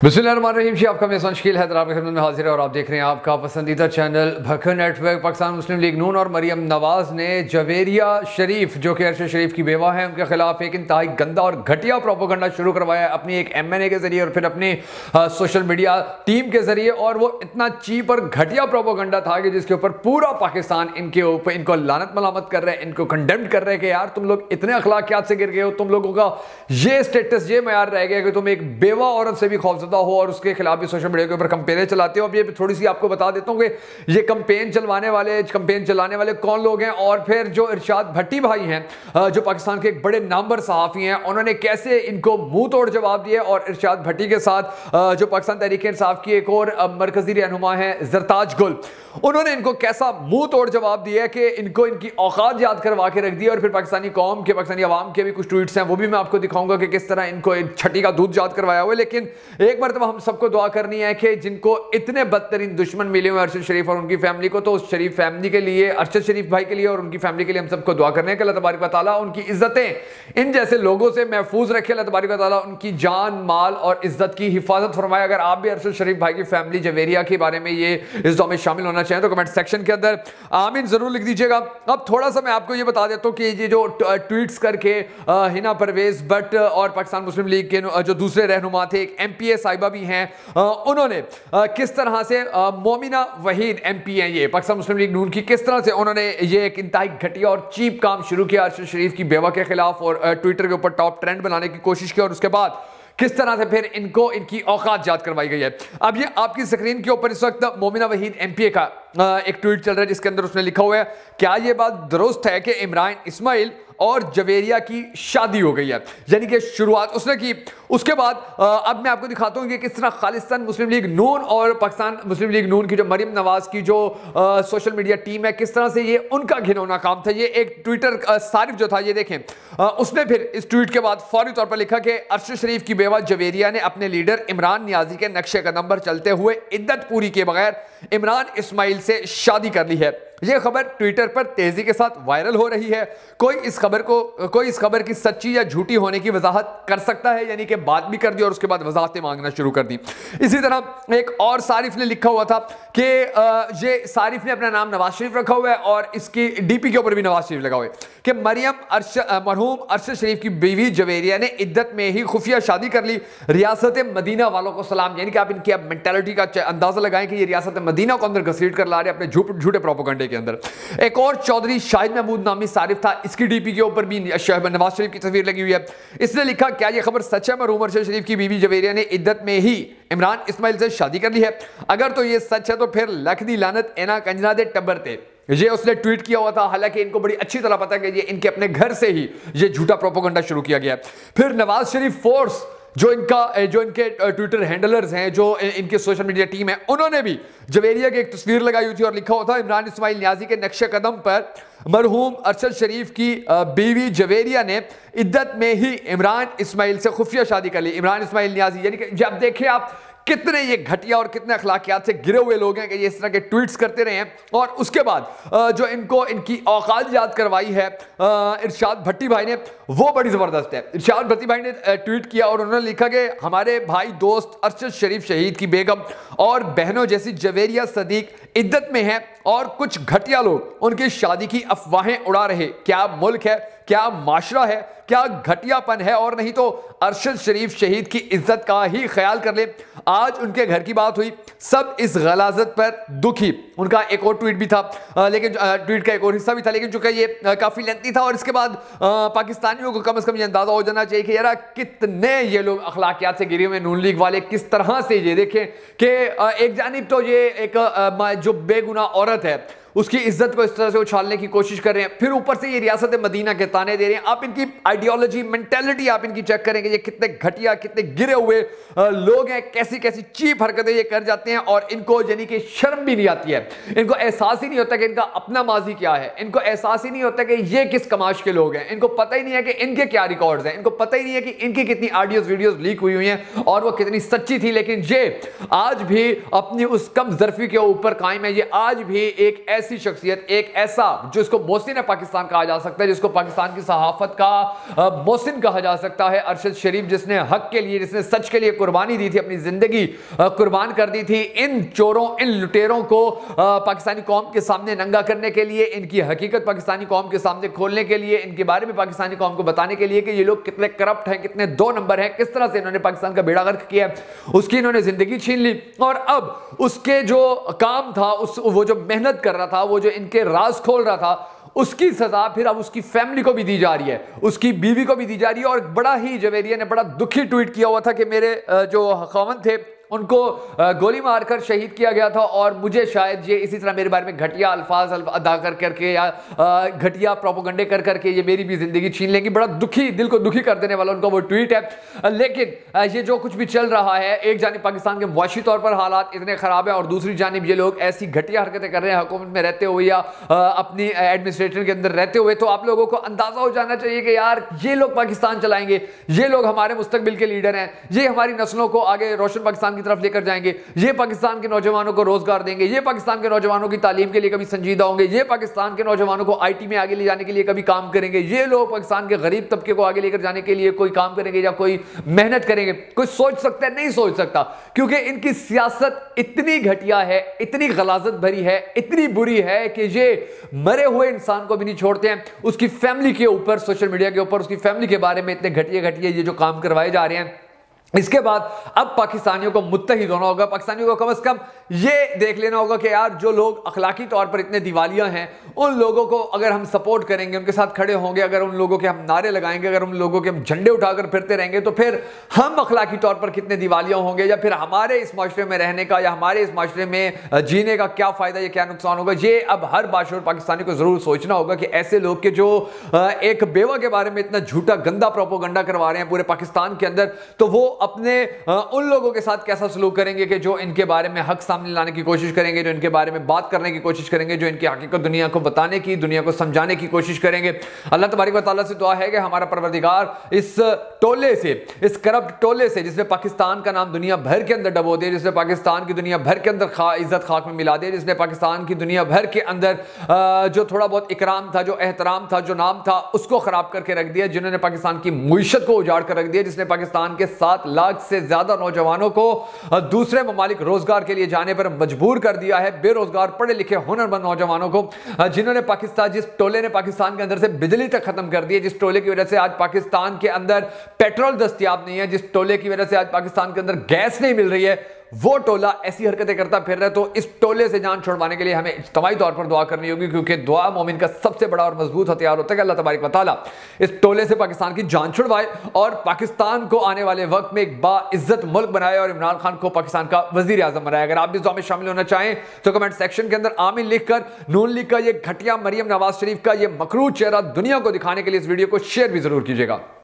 बिस्मिल्लाहिर्रहमानिर्रहीम जी, आपका मेज़बान शकील हैदर आपके खिदमत में हाजिर है और आप देख रहे हैं आपका पसंदीदा चैनल भखन नेटवर्क। पाकिस्तान मुस्लिम लीग नून और मरियम नवाज़ ने जवेरिया शरीफ जो कि अरशद शरीफ की बेवा है उनके खिलाफ एक इंतहाई गंदा और घटिया प्रोपोगंडा शुरू करवाया अपनी एक MNA के जरिए और फिर अपनी सोशल मीडिया टीम के जरिए। और वो इतना चीप और घटिया प्रोपोगंडा था कि जिसके ऊपर पूरा पाकिस्तान इनके ऊपर इनको लानत मलामत कर रहे हैं, इनको कंडेम्ड कर रहे हैं कि यार तुम लोग इतने अखलाकियात से गिर गए हो, तुम लोगों का ये स्टेटस ये मयार रह गया कि तुम एक बेवा औरत से भी खौफजदा हो और उसके खिलाफ भी सोशल मीडिया के ऊपर कंपेन चलाते हो। अब ये थोड़ी सी आपको बता देता हूं कि ये कंपेन चलाने वाले कौन लोग हैं और फिर जो इरशाद भट्टी भाई हैं जो पाकिस्तान के एक बड़े नामवर सहाफी हैं, उन्होंने कैसे इनको मुंह तोड़ जवाब दिए। और इरशाद भट्टी के साथ जो पाकिस्तान तहरीक इंसाफ की एक और मरकजी रहनुमा है जरताज गुल, उन्होंने इनको कैसा मुंह तोड़ जवाब दिया कि इनको इनकी औकात याद करवा के रख दी। और फिर पाकिस्तानी कौम के, पाकिस्तानी अवाम के भी कुछ ट्वीट्स हैं, वो भी मैं आपको दिखाऊंगा कि किस तरह इनको छठी का दूध याद करवाया हुआ है। लेकिन एक मरतबा हम सबको दुआ करनी है कि जिनको इतने बदतरीन दुश्मन मिले हुए अरशद शरीफ और उनकी फैमिली को, तो उस शरीफ फैमिली के लिए, अरशद शरीफ भाई के लिए और उनकी फैमिली के लिए हम सबको दुआ करने हैं कि अल्लाह तबारक व तआला उनकी इज्जतें इन जैसे लोगों से महफूज रखे। अल्लाह तबारक व तआला उनकी जान, माल और इज्जत की हिफाजत फरमाए। अगर आप भी अरशद शरीफ भाई की फैमिली जवेरिया के बारे में ये इस दौर में शामिल होना चाहें तो कमेंट सेक्शन के अंदर आमीन जरूर लिख दीजिएगा। अब थोड़ा सा मैं आपको ये बता देता हूं कि ये जो ट्वीट्स करके हिना परवेज भट्ट और पाकिस्तान मुस्लिम लीग के जो दूसरे रहनुमा थे, एक MPA साहिबा भी हैं, उन्होंने किस तरह से मोमिना वहीद MP हैं ये पाकिस्तान मुस्लिम लीग नून की, किस तरह से उन्होंने ये एक इंतहाई घटिया और चीप काम शुरू किया अरशद शरीफ की बेवा के खिलाफ और ट्विटर के ऊपर टॉप ट्रेंड बनाने की कोशिश की। और उसके बाद किस तरह से फिर इनको इनकी औकात याद करवाई गई है। अब ये आपकी स्क्रीन के ऊपर इस वक्त मोमिना वहीद MPA का एक ट्वीट चल रहा है जिसके अंदर उसने लिखा हुआ है, क्या ये बात दुरुस्त है कि इमरान इस्माइल और जवेरिया की शादी हो गई है, यानी कि शुरुआत उसने की। उसके बाद अब मैं आपको दिखाता हूं कि किस तरह खालिस्तान मुस्लिम लीग नून और पाकिस्तान मुस्लिम लीग नून की जो मरियम नवाज की जो सोशल मीडिया टीम है, किस तरह से ये उनका घिनौना काम था। ये एक ट्विटर सारिफ जो था, ये देखें, उसने फिर इस ट्वीट के बाद फौरी तौर पर लिखा कि अरशद शरीफ की बेवा जवेरिया ने अपने लीडर इमरान नियाजी के नक्शे कदम पर चलते हुए इद्दत पूरी किए बगैर इमरान इस्माइल से शादी कर ली है। यह खबर ट्विटर पर तेजी के साथ वायरल हो रही है। कोई इस खबर की सच्ची या झूठी होने की वजाहत कर सकता है, यानी कि बात भी कर दी और उसके बाद वजाहतें मांगना शुरू कर दी। इसी तरह एक और सारिफ ने लिखा हुआ था कि ये सारिफ ने अपना नाम नवाज शरीफ रखा हुआ है और इसकी DP के ऊपर भी नवाज शरीफ लगा हुआ है कि मरहूम अरशद शरीफ की बीवी जवेरिया ने इद्दत में ही खुफिया शादी कर ली। रियासत मदीना वालों को सलाम, यानी कि आप इनकी मेंटालिटी का अंदाजा लगाएं कि ये रियासत मदीना को अंदर घसीट कर ला रहे अपने झूठे प्रोपेगेंडे के अंदर। एक और चौधरी शाहिद महमूद नामी सारिफ था, इसकी DP के ऊपर भी नवाज शरीफ की तस्वीर लगी हुई है। इसने लिखा, क्या यह खबर सच है? मरहूम अरशद शरीफ की बीवी जवेरिया ने इद्दत में ही इमरान इस्माइल से शादी कर ली है। अगर तो यह सच है तो फिर लख दी लानत एना कंजना दे टब्बर थे। ये उसने ट्वीट किया हुआ था, हालांकि इनको बड़ी अच्छी तरह पता है कि ये इनके अपने घर से ही ये झूठा प्रोपेगेंडा शुरू किया गया। फिर नवाज शरीफ फोर्स जो इनके ट्विटर हैंडलर्स हैं, जो इनके सोशल मीडिया टीम है, उन्होंने भी जवेरिया की एक तस्वीर लगाई हुई थी और लिखा हुआ था, इमरान इस्माइल नियाजी के नक्शे कदम पर मरहूम अरशद शरीफ की बीवी जवेरिया ने इद्दत में ही इमरान इस्माइल से खुफिया शादी कर ली। इमरान इस्माइल नियाजी, यानी कि जब देखिए आप कितने ये घटिया और कितने अखलाकियात से गिरे हुए लोग हैं कि ये इस तरह के ट्वीट्स करते रहे हैं। और उसके बाद जो इनको इनकी औकात याद करवाई है इरशाद भट्टी भाई ने, वो बड़ी ज़बरदस्त है। इरशाद भट्टी भाई ने ट्वीट किया और उन्होंने लिखा कि हमारे भाई दोस्त अरशद शरीफ शहीद की बेगम और बहनों जैसी जवेरिया सदीक इद्दत में है और कुछ घटिया लोग उनकी शादी की अफवाहें उड़ा रहे। क्या मुल्क है, क्या माशरा है, क्या घटियापन है। और नहीं तो अरशद शरीफ शहीद की इज्जत का ही ख्याल कर ले। आज उनके घर की बात हुई, सब इस गलाजत पर दुखी। उनका एक और ट्वीट भी था, लेकिन ट्वीट का एक और हिस्सा भी था, लेकिन चूंकि ये काफी लेंथी था और इसके बाद पाकिस्तानियों को कम से कम ये अंदाजा हो जाना चाहिए कि यार कितने ये लोग अखलाकियात से गिरे हुए नून लीग वाले, किस तरह से ये देखें कि एक जानिब तो ये एक जो बेगुनाह औरत है उसकी इज्जत को इस तरह से उछालने की कोशिश कर रहे हैं, फिर ऊपर से ये रियासत मदीना के ताने दे रहे हैं। आप इनकी आइडियोलॉजी, मेंटेलिटी आप इनकी चेक करेंगे, ये कितने घटिया, कितने गिरे हुए लोग हैं, कैसी कैसी चीप हरकतें ये कर जाते हैं और इनको यानी कि शर्म भी नहीं आती है। इनको एहसास ही नहीं होता कि इनका अपना माजी क्या है, इनको एहसास ही नहीं होता कि ये किस कमाश के लोग हैं, इनको पता ही नहीं है कि इनके क्या रिकॉर्ड्स हैं, इनको पता ही नहीं है कि इनकी कितनी ऑडियोज वीडियोज लीक हुई हुई हैं और वो कितनी सच्ची थी। लेकिन ये आज भी अपनी उस कम ज़र्फी के ऊपर कायम है। ये आज भी एक ऐसी शख्सियत, एक ऐसा जिसको मोहसिन पाकिस्तान कहा जा सकता है, जिसको पाकिस्तान की सहाफत का मोहसिन कहा जा सकता है, अरशद शरीफ, जिसने हक के लिए, जिसने सच के लिए कुर्बानी दी थी, अपनी जिंदगी कुर्बान कर दी थी इन चोरों, इन लुटेरों को पाकिस्तानी कौम के सामने नंगा करने के लिए, इनकी हकीकत पाकिस्तानी कौम के सामने खोलने के लिए, इनके बारे में पाकिस्तानी कौम को बताने के लिए कि ये लोग कितने करप्ट हैं, कितने दो नंबर हैं, किस तरह से इन्होंने पाकिस्तान का बेड़ा गर्क किया, उसकी इन्होंने जिंदगी छीन ली। और अब उसके जो काम था, वो जो मेहनत कर रहा था, वो जो इनके राज खोल रहा था, उसकी सजा फिर अब उसकी फैमिली को भी दी जा रही है, उसकी बीवी को भी दी जा रही है। और बड़ा ही जवेरिया ने बड़ा दुखी ट्वीट किया हुआ था कि मेरे जो खावंद थे उनको गोली मारकर शहीद किया गया था और मुझे शायद ये इसी तरह मेरे बारे में घटिया अल्फाज अदा कर करके या घटिया प्रोपोगंडे कर करके ये मेरी भी जिंदगी छीन लेंगी। बड़ा दुखी, दिल को दुखी कर देने वाला उनका वो ट्वीट है। लेकिन ये जो कुछ भी चल रहा है, एक जानिब पाकिस्तान के मुआशी तौर पर हालात इतने खराब है और दूसरी जानिब ये लोग ऐसी घटिया हरकतें कर रहे हैं हुकूमत में रहते हुए या अपनी एडमिनिस्ट्रेशन के अंदर रहते हुए, तो आप लोगों को अंदाजा हो जाना चाहिए कि यार ये लोग पाकिस्तान चलाएंगे, ये लोग हमारे मुस्तकबिल के लीडर हैं, ये हमारी नस्लों को आगे रोशन पाकिस्तान की तरफ लेकर जाएंगे, ये पाकिस्तान के नौजवानों को रोजगार देंगे, ये पाकिस्तान के नौजवानों की तालीम के लिए कभी संजीदा होंगे, ये पाकिस्तान के नौजवानों को आईटी में आगे ले जाने के लिए कभी काम करेंगे, ये लोग पाकिस्तान के गरीब तबके को आगे लेकर जाने के लिए कोई काम करेंगे या कोई मेहनत करेंगे। कोई सोच सकता है? नहीं सोच सकता, क्योंकि इनकी सियासत इतनी घटिया है, इतनी गलाजत भरी है, इतनी बुरी है कि ये मरे हुए इंसान को भी नहीं छोड़ते हैं, उसकी फैमिली के ऊपर, सोशल मीडिया के ऊपर उसकी फैमिली के बारे में इतने घटिया घटिया ये जो काम करवाए जा रहे हैं। इसके बाद अब पाकिस्तानियों को मुत्तहिद होना होगा, पाकिस्तानियों को कम से कम ये देख लेना होगा कि यार जो लोग अखलाकी तौर पर इतने दिवालिया हैं, उन लोगों को अगर हम सपोर्ट करेंगे, उनके साथ खड़े होंगे, अगर उन लोगों के हम नारे लगाएंगे, अगर उन लोगों के हम झंडे उठाकर फिरते रहेंगे, तो फिर हम अखलाकी तौर पर कितने दिवालिया होंगे, या फिर हमारे इस माशरे में रहने का या हमारे इस माशरे में जीने का क्या फायदा या क्या नुकसान होगा। ये अब हर बाशूर पाकिस्तानी को जरूर सोचना होगा कि ऐसे लोग के जो एक बेवा के बारे में इतना झूठा गंदा प्रोपोगंडा करवा रहे हैं पूरे पाकिस्तान के अंदर, तो वो अपने उन लोगों के साथ कैसा सलूक करेंगे कि जो इनके बारे में हक सामने लाने की कोशिश करेंगे, जो इनके बारे में बात करने की कोशिश करेंगे, जो इनकी हकीकत दुनिया को बताने की, दुनिया को समझाने की कोशिश करेंगे। अल्लाह तबारक व तआला से दुआ है कि हमारा परवरदिगार इस टोले से, इस करप्ट टोले से, जिसने पाकिस्तान का नाम दुनिया भर के अंदर डबो दिया, जिसने पाकिस्तान की दुनिया भर के अंदर इज्जत खाक में मिला दिया, जिसने पाकिस्तान की दुनिया भर के अंदर जो थोड़ा बहुत इकराम था, जो एहतराम था, जो नाम था, उसको खराब करके रख दिया, जिन्होंने पाकिस्तान की मुईशत को उजाड़ कर रख दिया, जिसने पाकिस्तान के 7 लाख से ज्यादा नौजवानों को दूसरे ममालिक रोजगार के लिए जाने पर मजबूर कर दिया है, बेरोजगार पढ़े लिखे हुनरमंद नौजवानों को, जिन्होंने पाकिस्तान, जिस टोले ने पाकिस्तान के अंदर से बिजली तक खत्म कर दी है, जिस टोले की वजह से आज पाकिस्तान के अंदर पेट्रोल दस्तयाब नहीं है, जिस टोले की वजह से आज पाकिस्तान के अंदर गैस नहीं मिल रही है, वो टोला ऐसी हरकतें करता फिर रहा है। तो इस टोले से जान छुड़वाने के लिए हमें इज्तिमाई तौर पर दुआ करनी होगी, क्योंकि दुआ मोमिन का सबसे बड़ा और मजबूत हथियार होता है कि अल्लाह तबारक व तआला इस टोले से पाकिस्तान की जान छुड़वाए और पाकिस्तान को आने वाले वक्त में एक बाइज्जत मुल्क बनाए और इमरान खान को पाकिस्तान का वजीर आजम बनाए। अगर आप भी इस दुआ में शामिल होना चाहें तो कमेंट सेक्शन के अंदर आमीन लिखकर नून लीग का ये घटिया मरियम नवाज शरीफ का ये मकरूह चेहरा दुनिया को दिखाने के लिए इस वीडियो को शेयर भी जरूर कीजिएगा।